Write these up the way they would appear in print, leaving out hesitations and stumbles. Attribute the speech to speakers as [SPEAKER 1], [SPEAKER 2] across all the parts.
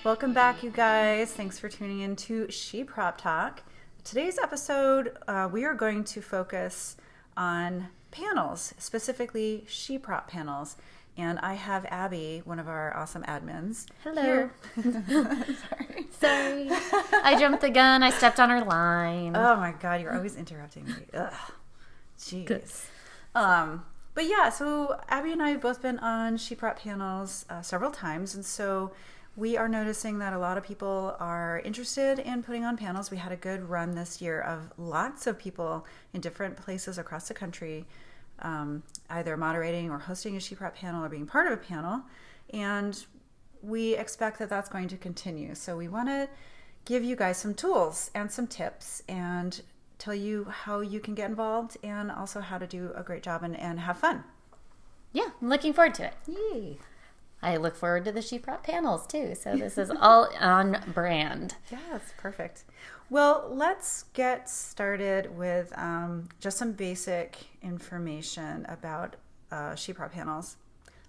[SPEAKER 1] Welcome back, you guys. Thanks for tuning in to ShePropTalk. Today's episode, we are going to focus on panels, specifically SheProp panels. And I have Abby, one of our awesome admins.
[SPEAKER 2] Hello.
[SPEAKER 1] Here.
[SPEAKER 2] Sorry. I jumped the gun. I stepped on her line.
[SPEAKER 1] Oh my God, you're always interrupting me. Ugh. Jeez.
[SPEAKER 2] Good.
[SPEAKER 1] But yeah, so Abby and I have both been on SheProp panels several times. And so we are noticing that a lot of people are interested in putting on panels. We had a good run this year of lots of people in different places across the country, either moderating or hosting a SheProp panel or being part of a panel. And we expect that that's going to continue. So we want to give you guys some tools and some tips and tell you how you can get involved and also how to do a great job and have fun.
[SPEAKER 2] Yeah, I'm looking forward to it.
[SPEAKER 1] Yay.
[SPEAKER 2] I look forward to the SheProp panels too. So this is all on brand.
[SPEAKER 1] Yeah, that's perfect. Well, let's get started with just some basic information about SheProp panels.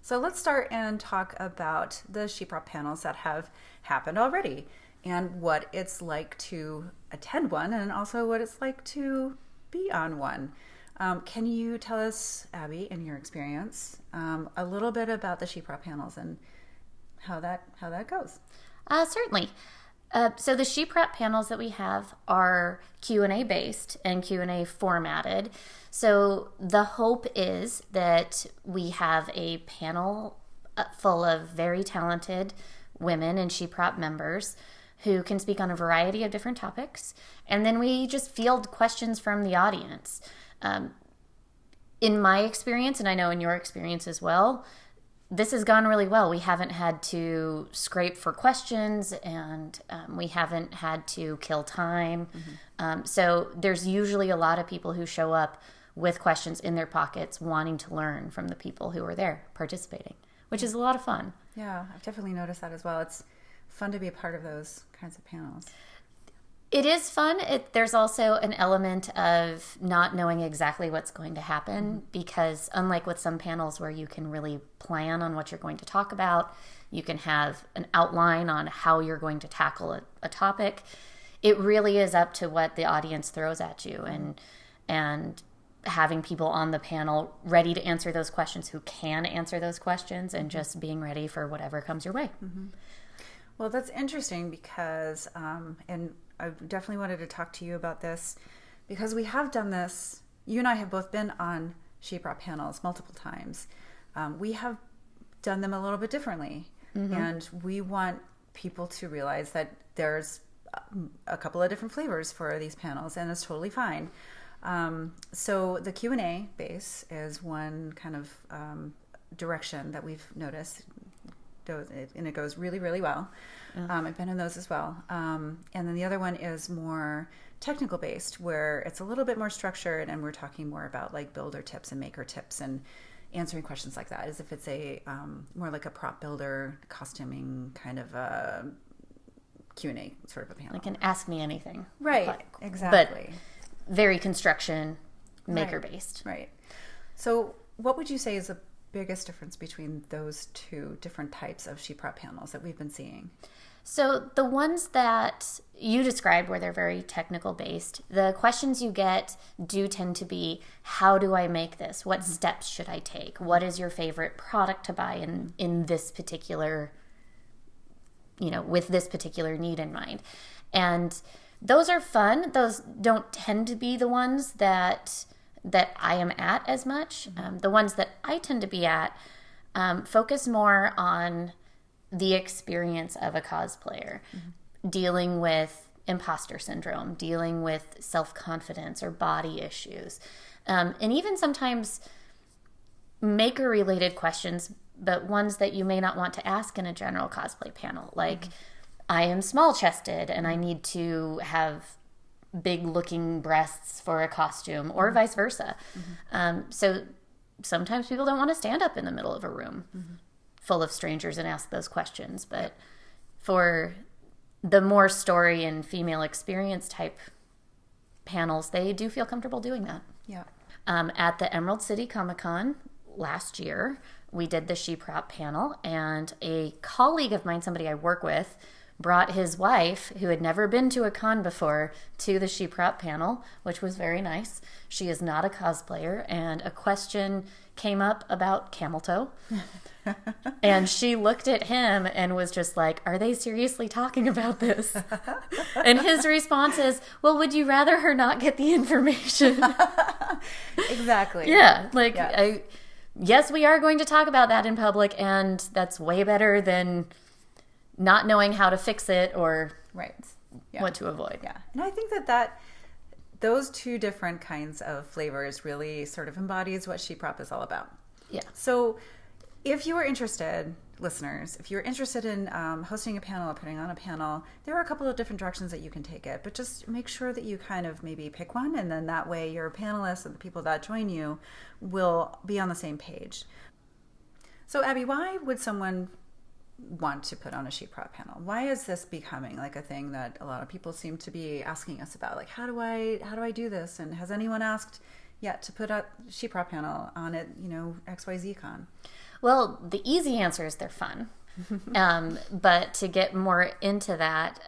[SPEAKER 1] So let's start and talk about the SheProp panels that have happened already and what it's like to attend one and also what it's like to be on one. Can you tell us, Abby, in your experience, a little bit about the SheProp panels and how that goes?
[SPEAKER 2] Certainly. So the SheProp panels that we have are Q&A based and Q&A formatted. So the hope is that we have a panel full of very talented women and SheProp members who can speak on a variety of different topics. And then we just field questions from the audience. In my experience, and I know in your experience as well, this has gone really well. We haven't had to scrape for questions and we haven't had to kill time. Mm-hmm. So there's usually a lot of people who show up with questions in their pockets wanting to learn from the people who are there participating, which is a lot of fun.
[SPEAKER 1] Yeah, I've definitely noticed that as well. It's fun to be a part of those kinds of panels.
[SPEAKER 2] It is fun. There's also an element of not knowing exactly what's going to happen because unlike with some panels where you can really plan on what you're going to talk about, you can have an outline on how you're going to tackle a topic. It really is up to what the audience throws at you and having people on the panel ready to answer those questions who can answer those questions and just being ready for whatever comes your way.
[SPEAKER 1] Mm-hmm. Well, that's interesting because, and I definitely wanted to talk to you about this because we have done this. You and I have both been on SheProp panels multiple times. We have done them a little bit differently. Mm-hmm. And we want people to realize that there's a couple of different flavors for these panels, and it's totally fine. So the Q&A base is one kind of direction that we've noticed. And it goes really, really well. Yeah. I've been in those as well. And then the other one is more technical based, where it's a little bit more structured, and we're talking more about like builder tips and maker tips and answering questions like that, as if it's a more like a prop builder, costuming kind of a Q&A sort of a panel.
[SPEAKER 2] Like an Ask Me Anything.
[SPEAKER 1] Right, exactly.
[SPEAKER 2] But very construction, maker based.
[SPEAKER 1] Right. So what would you say is the biggest difference between those two different types of SheProp panels that we've been seeing?
[SPEAKER 2] So the ones that you described where they're very technical based, the questions you get do tend to be, how do I make this? What steps should I take? What is your favorite product to buy in this particular, with this particular need in mind? And those are fun. Those don't tend to be the ones that I am at as much. The ones that I tend to be at focus more on the experience of a cosplayer, dealing with imposter syndrome, dealing with self-confidence or body issues, and even sometimes maker-related questions, but ones that you may not want to ask in a general cosplay panel, like I am small-chested and I need to have big-looking breasts for a costume, or vice versa. So sometimes people don't want to stand up in the middle of a room full of strangers and ask those questions. But for the more story and female experience type panels, they do feel comfortable doing that.
[SPEAKER 1] Yeah.
[SPEAKER 2] At the Emerald City Comic-Con last year, we did the SheProp panel, and a colleague of mine, somebody I work with, brought his wife, who had never been to a con before, to the SheProp panel, which was very nice. She is not a cosplayer, and a question came up about camel toe. And she looked at him and was just like, are they seriously talking about this? And his response is, well, would you rather her not get the information?
[SPEAKER 1] Exactly.
[SPEAKER 2] Yeah. Like, yes, we are going to talk about that in public, and that's way better than not knowing how to fix it or what to avoid.
[SPEAKER 1] Yeah. And I think that those two different kinds of flavors really sort of embodies what SheProp is all about.
[SPEAKER 2] Yeah.
[SPEAKER 1] So if you are interested, listeners, if you're interested in hosting a panel or putting on a panel, there are a couple of different directions that you can take it. But just make sure that you kind of maybe pick one, and then that way your panelists and the people that join you will be on the same page. So Abby, why would someone want to put on a SheProp panel? Why is this becoming like a thing that a lot of people seem to be asking us about? Like, how do I do this? And has anyone asked yet to put a SheProp panel on it, XYZ Con?
[SPEAKER 2] Well, the easy answer is they're fun. But to get more into that,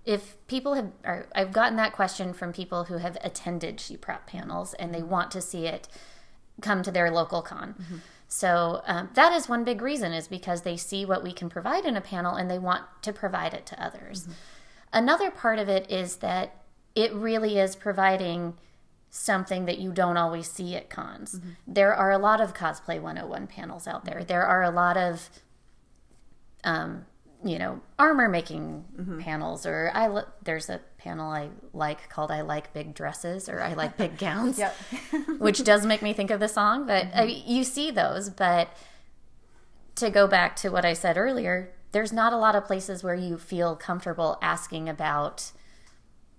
[SPEAKER 2] if people I've gotten that question from people who have attended SheProp panels and they want to see it come to their local con. Mm-hmm. So that is one big reason, is because they see what we can provide in a panel and they want to provide it to others. Mm-hmm. Another part of it is that it really is providing something that you don't always see at cons. Mm-hmm. There are a lot of Cosplay 101 panels out there. There are a lot of, armor making panels, or there's a panel I like called I Like Big Dresses, or I Like Big Gowns, which does make me think of the song, but you see those. But to go back to what I said earlier, there's not a lot of places where you feel comfortable asking about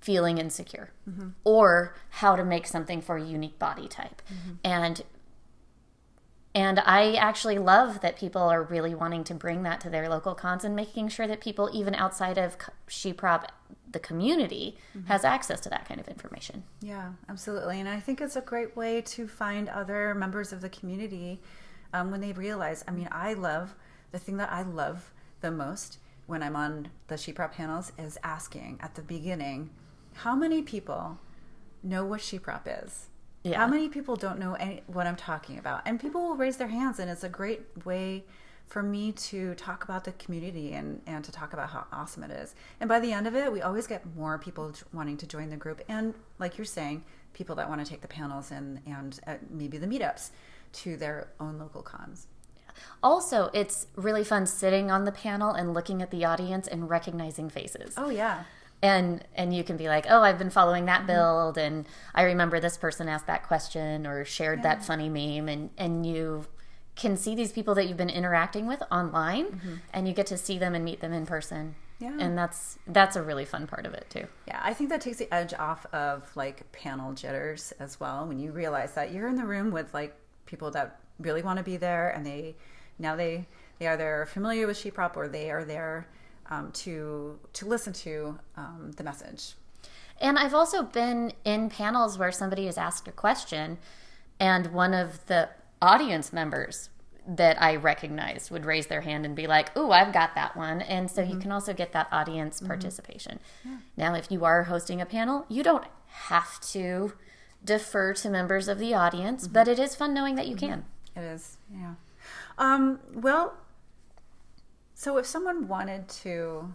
[SPEAKER 2] feeling insecure or how to make something for a unique body type. And I actually love that people are really wanting to bring that to their local cons and making sure that people, even outside of SheProp, the community, has access to that kind of information. Yeah,
[SPEAKER 1] absolutely. And I think it's a great way to find other members of the community when they realize, the thing that I love the most when I'm on the SheProp panels is asking at the beginning, how many people know what SheProp is? Yeah. How many people don't know what I'm talking about? And people will raise their hands, and it's a great way for me to talk about the community and to talk about how awesome it is. And by the end of it, we always get more people wanting to join the group. And like you're saying, people that want to take the panels and maybe the meetups to their own local cons.
[SPEAKER 2] Also, it's really fun sitting on the panel and looking at the audience and recognizing faces.
[SPEAKER 1] Oh, yeah.
[SPEAKER 2] And you can be like, oh, I've been following that build, and I remember this person asked that question or shared that funny meme, and you can see these people that you've been interacting with online, and you get to see them and meet them in person. Yeah. And that's a really fun part of it too.
[SPEAKER 1] Yeah, I think that takes the edge off of like panel jitters as well, when you realize that you're in the room with like people that really want to be there, and they are there familiar with SheProp, or they are there to listen to the message.
[SPEAKER 2] And I've also been in panels where somebody has asked a question, and one of the audience members that I recognized would raise their hand and be like, "Ooh, I've got that one." And so you can also get that audience participation. Yeah. Now, if you are hosting a panel, you don't have to defer to members of the audience, but it is fun knowing that you can.
[SPEAKER 1] It is, yeah. So if someone wanted to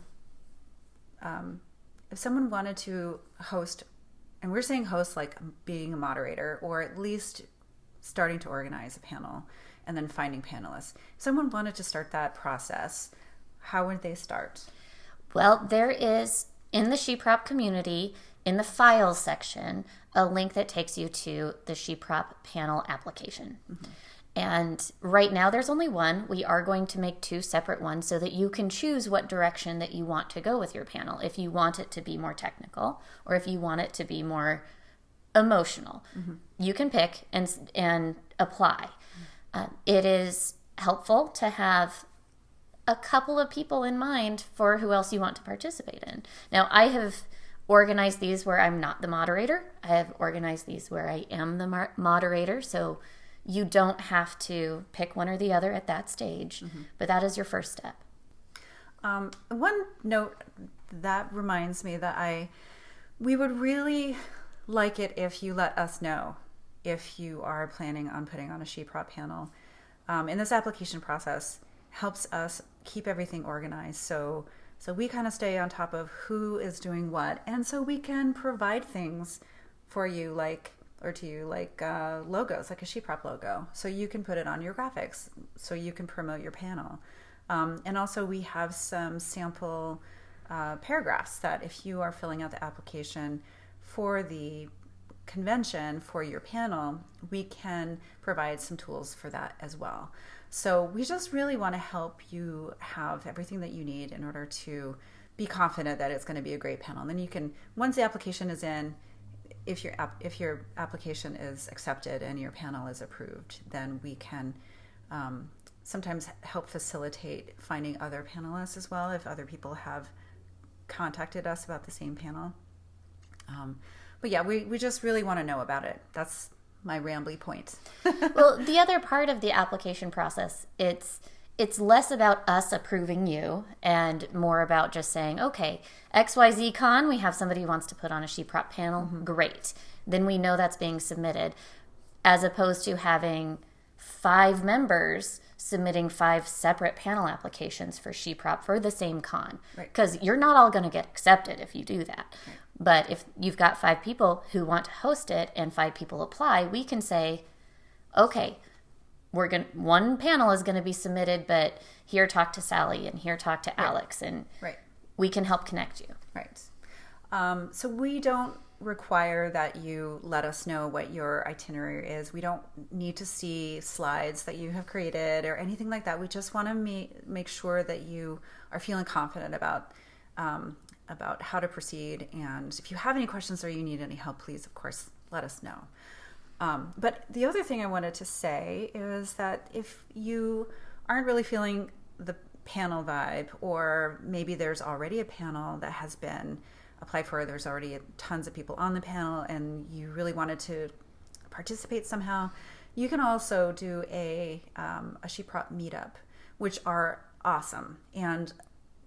[SPEAKER 1] host, and we're saying host like being a moderator, or at least starting to organize a panel and then finding panelists. If someone wanted to start that process, how would they start?
[SPEAKER 2] Well, there is, in the SheProp community, in the files section, a link that takes you to the SheProp panel application. And right now there's only one. We are going to make 2 separate ones so that you can choose what direction that you want to go with your panel. If you want it to be more technical, or if you want it to be more emotional, you can pick and apply. It is helpful to have a couple of people in mind for who else you want to participate in. Now, I have organized these where I'm not the moderator. I have organized these where I am the moderator, so you don't have to pick one or the other at that stage, but that is your first step.
[SPEAKER 1] One note that reminds me that we would really like it if you let us know if you are planning on putting on a SheProp panel. In this application process helps us keep everything organized. So we kind of stay on top of who is doing what. And so we can provide things for you like logos, like a SheProp logo. So you can put it on your graphics so you can promote your panel. And also we have some sample paragraphs that if you are filling out the application for the convention for your panel, we can provide some tools for that as well. So we just really want to help you have everything that you need in order to be confident that it's going to be a great panel. And then you can, once the application is in, if your application is accepted and your panel is approved, then we can sometimes help facilitate finding other panelists as well if other people have contacted us about the same panel. But yeah, we just really want to know about it. That's my rambly point.
[SPEAKER 2] Well, the other part of the application process, it's less about us approving you and more about just saying, okay, XYZ Con, we have somebody who wants to put on a SheProp panel. Mm-hmm. Great. Then we know that's being submitted, as opposed to having 5 members submitting 5 separate panel applications for SheProp for the same con. Because you're not all going to get accepted if you do that. Right. But if you've got 5 people who want to host it and 5 people apply, we can say, okay, one panel is going to be submitted, but here talk to Sally and here talk to Alex, and we can help connect you.
[SPEAKER 1] Right. So we don't require that you let us know what your itinerary is. We don't need to see slides that you have created or anything like that. We just want to make sure that you are feeling confident about how to proceed. And if you have any questions or you need any help, please, of course, let us know. But the other thing I wanted to say is that if you aren't really feeling the panel vibe, or maybe there's already a panel that has been applied for, there's already tons of people on the panel, and you really wanted to participate somehow, you can also do a SheProp meetup, which are awesome. And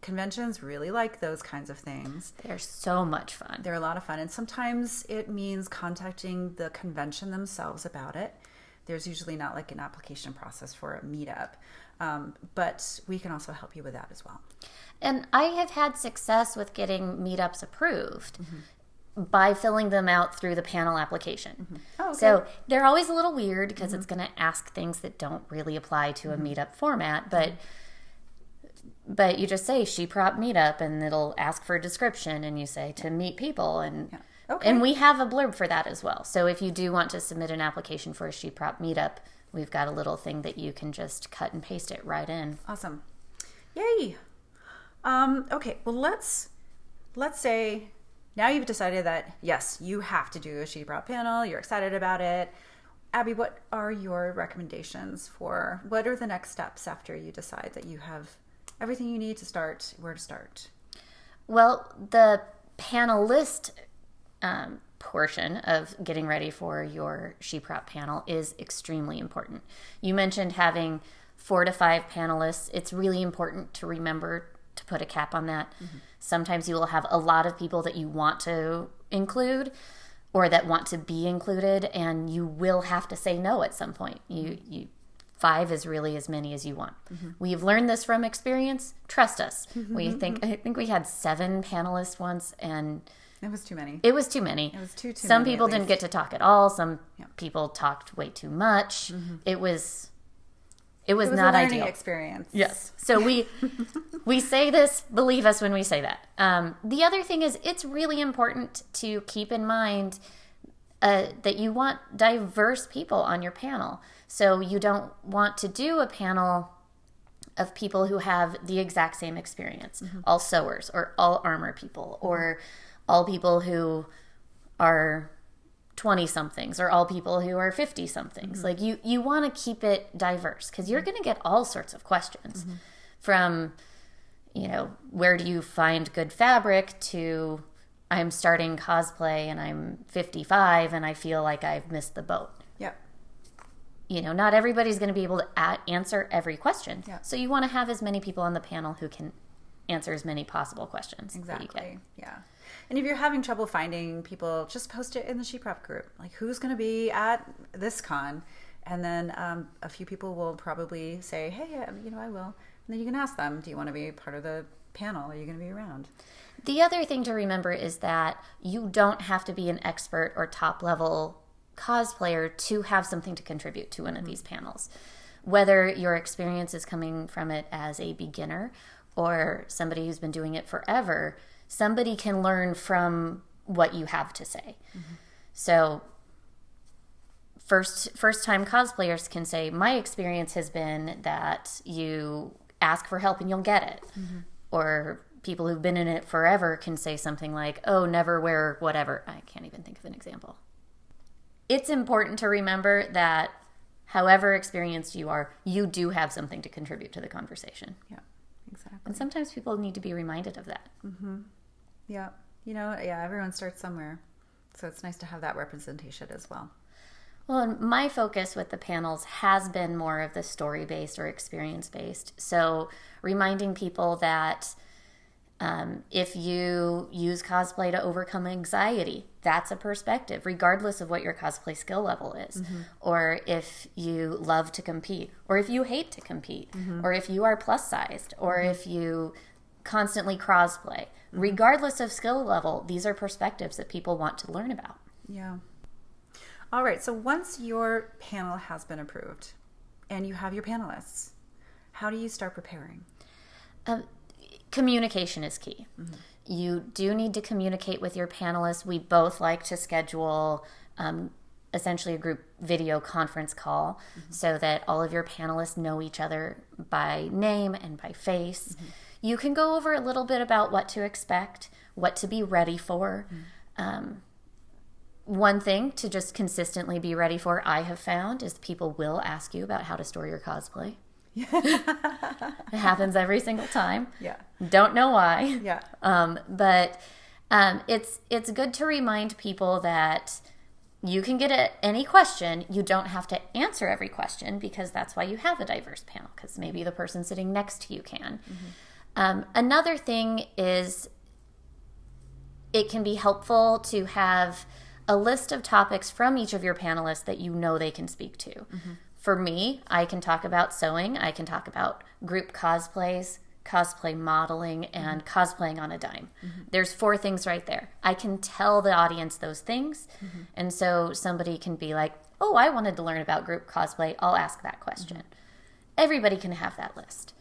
[SPEAKER 1] conventions really like those kinds of things.
[SPEAKER 2] They're so much fun.
[SPEAKER 1] They're a lot of fun. And sometimes it means contacting the convention themselves about it. There's usually not like an application process for a meetup. But we can also help you with that as well.
[SPEAKER 2] And I have had success with getting meetups approved by filling them out through the panel application. Mm-hmm. Oh, okay. So they're always a little weird because it's going to ask things that don't really apply to a meetup format, but you just say SheProp meetup and it'll ask for a description and you say to meet people, and and we have a blurb for that as well. So if you do want to submit an application for a SheProp meetup, we've got a little thing that you can just cut and paste it right in.
[SPEAKER 1] Awesome. Yay. Okay, well let's say now you've decided that yes, you have to do a SheProp panel, you're excited about it. Abby, what are your recommendations for what are the next steps after you decide that you have everything you need to start, where to start?
[SPEAKER 2] Well, the panelist portion of getting ready for your SheProp panel is extremely important. You mentioned having 4 to 5 panelists. It's really important to remember to put a cap on that. Mm-hmm. Sometimes you will have a lot of people that you want to include or that want to be included, and you will have to say no at some point. You 5 is really as many as you want. Mm-hmm. We've learned this from experience. Trust us. I think we had 7 panelists once, and
[SPEAKER 1] it was too many.
[SPEAKER 2] It was too many.
[SPEAKER 1] It was too
[SPEAKER 2] Some
[SPEAKER 1] many,
[SPEAKER 2] people didn't get to talk at all. Some people talked way too much. Mm-hmm. It was not
[SPEAKER 1] a learning
[SPEAKER 2] ideal
[SPEAKER 1] experience.
[SPEAKER 2] Yes. So we say this, believe us when we say that. The other thing is, it's really important to keep in mind that you want diverse people on your panel. So you don't want to do a panel of people who have the exact same experience, all sewers or all armor people, or all people who are 20-somethings or all people who are 50-somethings. Like you want to keep it diverse because you're going to get all sorts of questions from, where do you find good fabric to I'm starting cosplay and I'm 55 and I feel like I've missed the boat.
[SPEAKER 1] Yep.
[SPEAKER 2] Not everybody's going to be able to answer every question.
[SPEAKER 1] Yep.
[SPEAKER 2] So you want to have as many people on the panel who can answer as many possible questions that you get.
[SPEAKER 1] Exactly. Yeah. And if you're having trouble finding people, just post it in the SheProp group. Like, who's going to be at this con? And then a few people will probably say, hey, I will. And then you can ask them, do you want to be part of the panel? Are you going to be around?
[SPEAKER 2] The other thing to remember is that you don't have to be an expert or top level cosplayer to have something to contribute to one of these panels. Whether your experience is coming from it as a beginner or somebody who's been doing it forever, somebody can learn from what you have to say. So first time cosplayers can say, my experience has been that you ask for help and you'll get it. Or people who've been in it forever can say something like, oh, never wear whatever. I can't even think of an example. It's important to remember that however experienced you are, you do have something to contribute to the conversation.
[SPEAKER 1] Yeah, exactly.
[SPEAKER 2] And sometimes people need to be reminded of that.
[SPEAKER 1] Yeah. Everyone starts somewhere. So it's nice to have that representation as well.
[SPEAKER 2] Well, and my focus with the panels has been more of the story-based or experience-based. So reminding people that if you use cosplay to overcome anxiety, that's a perspective, regardless of what your cosplay skill level is. Or if you love to compete, or if you hate to compete, or if you are plus-sized, or if you constantly crossplay. Regardless of skill level, these are perspectives that people want to learn about.
[SPEAKER 1] Yeah. All right, so once your panel has been approved and you have your panelists, how do you start preparing?
[SPEAKER 2] Communication is key. You do need to communicate with your panelists. We both like to schedule essentially a group video conference call so that all of your panelists know each other by name and by face. You can go over a little bit about what to expect, what to be ready for. One thing to just consistently be ready for, I have found, is people will ask you about how to store your cosplay. It happens every single time.
[SPEAKER 1] Yeah.
[SPEAKER 2] Don't know why.
[SPEAKER 1] Yeah.
[SPEAKER 2] But it's good to remind people that you can get any question. You don't have to answer every question, because that's why you have a diverse panel, because maybe the person sitting next to you can. Another thing is it can be helpful to have a list of topics from each of your panelists that you know they can speak to. For me, I can talk about sewing, I can talk about group cosplays, cosplay modeling, and cosplaying on a dime. There's 4 things right there. I can tell the audience those things, and so somebody can be like, oh, I wanted to learn about group cosplay, I'll ask that question. Everybody can have that list.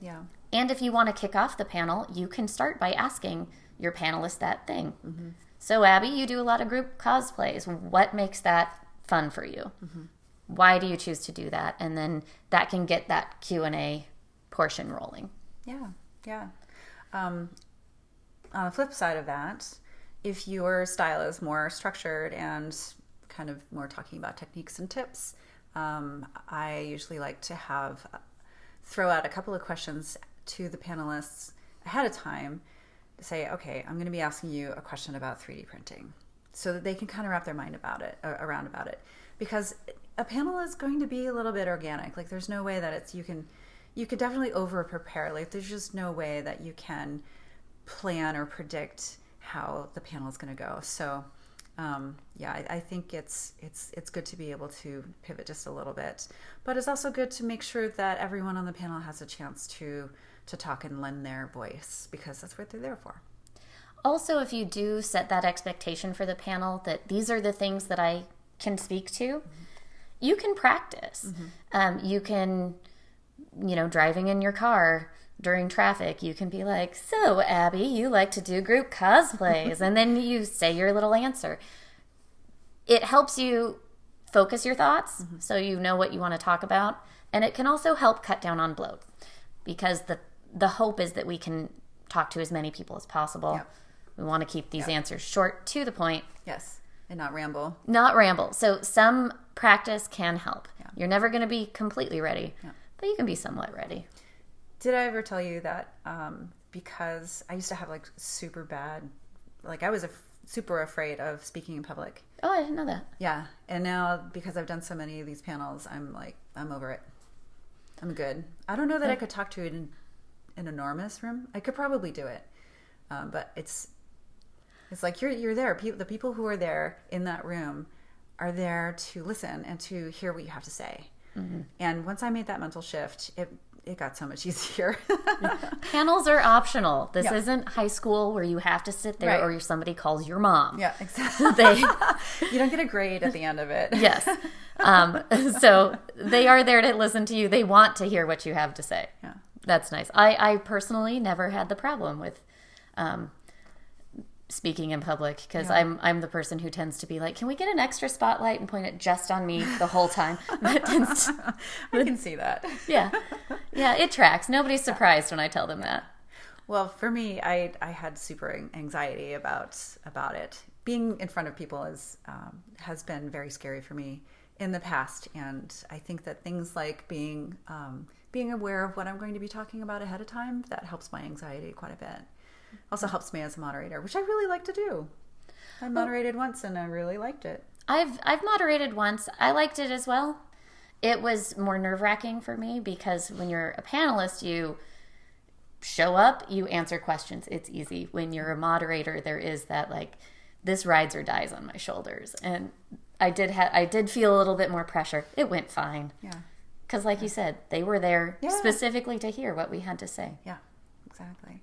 [SPEAKER 1] Yeah.
[SPEAKER 2] And if you want to kick off the panel, you can start by asking your panelists that thing. So, Abby, you do a lot of group cosplays. What makes that fun for you? Why do you choose to do that? And then that can get that Q&A portion rolling.
[SPEAKER 1] Yeah. On the flip side of that, if your style is more structured and kind of more talking about techniques and tips, I usually like to throw out a couple of questions to the panelists ahead of time to say, okay, I'm going to be asking you a question about 3D printing, so that they can kind of wrap their mind around it. Because a panel is going to be a little bit organic. Like, there's no way that you could definitely over prepare. Like, there's just no way that you can plan or predict how the panel is going to go. So I think it's good to be able to pivot just a little bit, but it's also good to make sure that everyone on the panel has a chance to talk and lend their voice, because that's what they're there for.
[SPEAKER 2] Also, if you do set that expectation for the panel that these are the things that I can speak to, you can practice. You can, driving in your car during traffic, you can be like, so Abby, you like to do group cosplays, and then you say your little answer. It helps you focus your thoughts so you know what you want to talk about, and it can also help cut down on bloat, because the hope is that we can talk to as many people as possible.
[SPEAKER 1] Yep.
[SPEAKER 2] We want to keep these answers short, to the point.
[SPEAKER 1] Yes, and not ramble.
[SPEAKER 2] So some practice can help. Yeah. You're never going to be completely ready, but you can be somewhat ready.
[SPEAKER 1] Did I ever tell you that because I used to have super bad, I was super afraid of speaking in public.
[SPEAKER 2] Oh, I didn't know that.
[SPEAKER 1] Yeah, and now because I've done so many of these panels, I'm over it. I'm good. I don't know that I could talk to an enormous room. I could probably do it, but it's like you're there. The people who are there in that room are there to listen and to hear what you have to say. Mm-hmm. And once I made that mental shift, it got so much easier.
[SPEAKER 2] Panels are optional. This isn't high school where you have to sit there or somebody calls your mom.
[SPEAKER 1] Yeah, exactly. You don't get a grade at the end of it.
[SPEAKER 2] Yes. So they are there to listen to you. They want to hear what you have to say.
[SPEAKER 1] Yeah.
[SPEAKER 2] That's nice. I personally never had the problem with speaking in public because I'm the person who tends to be like, can we get an extra spotlight and point it just on me the whole time?
[SPEAKER 1] I can see that.
[SPEAKER 2] Yeah, it tracks. Nobody's surprised when I tell them that.
[SPEAKER 1] Well, for me, I had super anxiety about it. Being in front of people has been very scary for me in the past, and I think that things like being aware of what I'm going to be talking about ahead of time, that helps my anxiety quite a bit. Also helps me as a moderator, which I really like to do. I moderated once and I really liked it.
[SPEAKER 2] I've moderated once. I liked it as well. It was more nerve-wracking for me because when you're a panelist, you show up, you answer questions. It's easy. When you're a moderator, there is that like, this rides or dies on my shoulders. And I did feel a little bit more pressure. It went fine.
[SPEAKER 1] Yeah.
[SPEAKER 2] Because like you said, they were there specifically to hear what we had to say.
[SPEAKER 1] Yeah, exactly.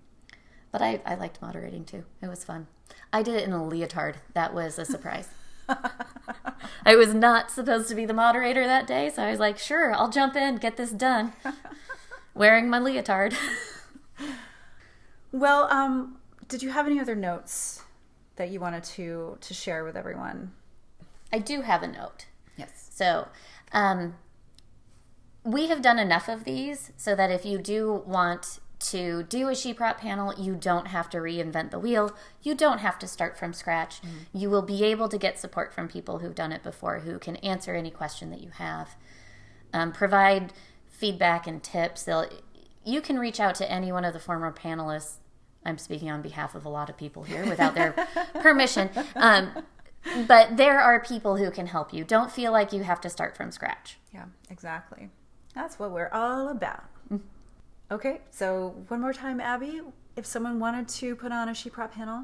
[SPEAKER 2] But I liked moderating too. It was fun. I did it in a leotard. That was a surprise. I was not supposed to be the moderator that day, so I was like, sure, I'll jump in, get this done. Wearing my leotard.
[SPEAKER 1] Well, did you have any other notes that you wanted to share with everyone?
[SPEAKER 2] I do have a note.
[SPEAKER 1] Yes.
[SPEAKER 2] So, we have done enough of these so that if you do want to do a SheProp panel, you don't have to reinvent the wheel. You don't have to start from scratch. Mm-hmm. You will be able to get support from people who've done it before, who can answer any question that you have, provide feedback and tips. You can reach out to any one of the former panelists. I'm speaking on behalf of a lot of people here without their permission. But there are people who can help you. Don't feel like you have to start from scratch.
[SPEAKER 1] Yeah, exactly. That's what we're all about. Okay, so one more time, Abby, if someone wanted to put on a SheProp panel,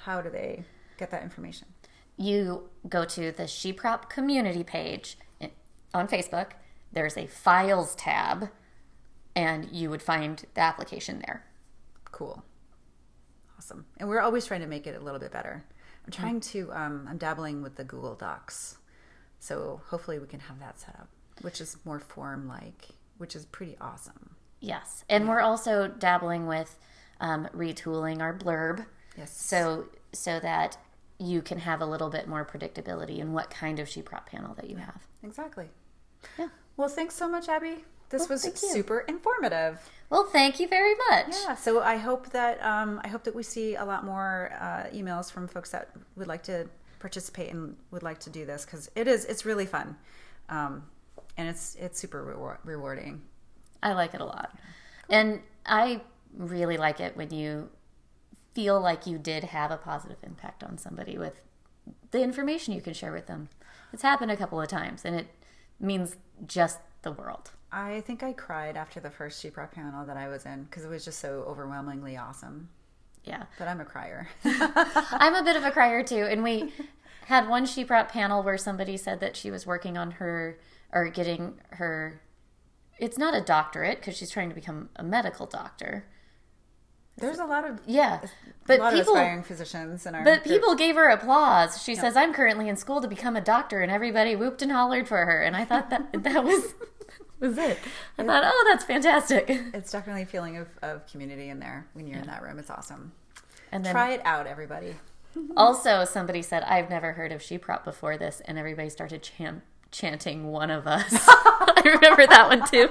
[SPEAKER 1] how do they get that information?
[SPEAKER 2] You go to the SheProp community page on Facebook. There's a files tab, and you would find the application there.
[SPEAKER 1] Cool. Awesome. And we're always trying to make it a little bit better. I'm trying to, I'm dabbling with the Google Docs. So hopefully we can have that set up, which is more form-like, which is pretty awesome.
[SPEAKER 2] Yes. And we're also dabbling with retooling our blurb.
[SPEAKER 1] Yes.
[SPEAKER 2] So that you can have a little bit more predictability in what kind of SheProp panel that you have.
[SPEAKER 1] Exactly.
[SPEAKER 2] Yeah.
[SPEAKER 1] Well, thanks so much, Abby. This was super informative.
[SPEAKER 2] Well, thank you very much.
[SPEAKER 1] Yeah. So I hope that we see a lot more emails from folks that would like to participate and would like to do this, because it's really fun, and it's super rewarding.
[SPEAKER 2] I like it a lot. And I really like it when you feel like you did have a positive impact on somebody with the information you can share with them. It's happened a couple of times, and it means just the world.
[SPEAKER 1] I think I cried after the first SheProp panel that I was in because it was just so overwhelmingly awesome.
[SPEAKER 2] Yeah.
[SPEAKER 1] But I'm a crier.
[SPEAKER 2] I'm a bit of a crier too. And we had one SheProp panel where somebody said that she was working on getting her... It's not a doctorate because she's trying to become a medical doctor.
[SPEAKER 1] There's a lot of
[SPEAKER 2] but
[SPEAKER 1] of
[SPEAKER 2] people,
[SPEAKER 1] aspiring physicians in our
[SPEAKER 2] But
[SPEAKER 1] group.
[SPEAKER 2] People gave her applause. She says, "I'm currently in school to become a doctor," and everybody whooped and hollered for her. And I thought that was it. I thought, oh, that's fantastic.
[SPEAKER 1] It's definitely a feeling of community in there when you're in that room. It's awesome.
[SPEAKER 2] And then,
[SPEAKER 1] try it out, everybody.
[SPEAKER 2] Also, somebody said, "I've never heard of SheProp before this," and everybody started chanting "One of Us." I remember that one too.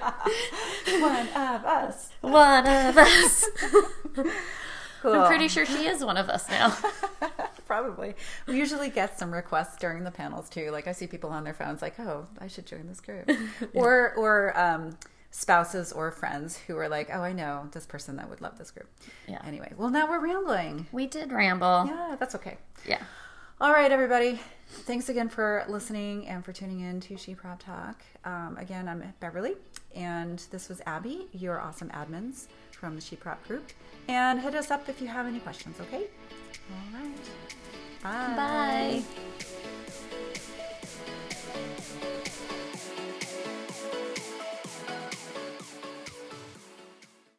[SPEAKER 1] One of us.
[SPEAKER 2] One of us.
[SPEAKER 1] Cool.
[SPEAKER 2] I'm pretty sure she is one of us now.
[SPEAKER 1] Probably. We usually get some requests during the panels too. Like I see people on their phones like, "Oh, I should join this group," or spouses or friends who are like, "Oh, I know this person that would love this group."
[SPEAKER 2] Yeah.
[SPEAKER 1] Anyway, well, now we're rambling.
[SPEAKER 2] We did ramble.
[SPEAKER 1] Yeah, that's okay.
[SPEAKER 2] Yeah.
[SPEAKER 1] All right, everybody. Thanks again for listening and for tuning in to ShePropTalk. Again, I'm Beverly, and this was Abby, your awesome admins from the SheProp group. And hit us up if you have any questions, okay? All right. Bye.
[SPEAKER 2] Bye.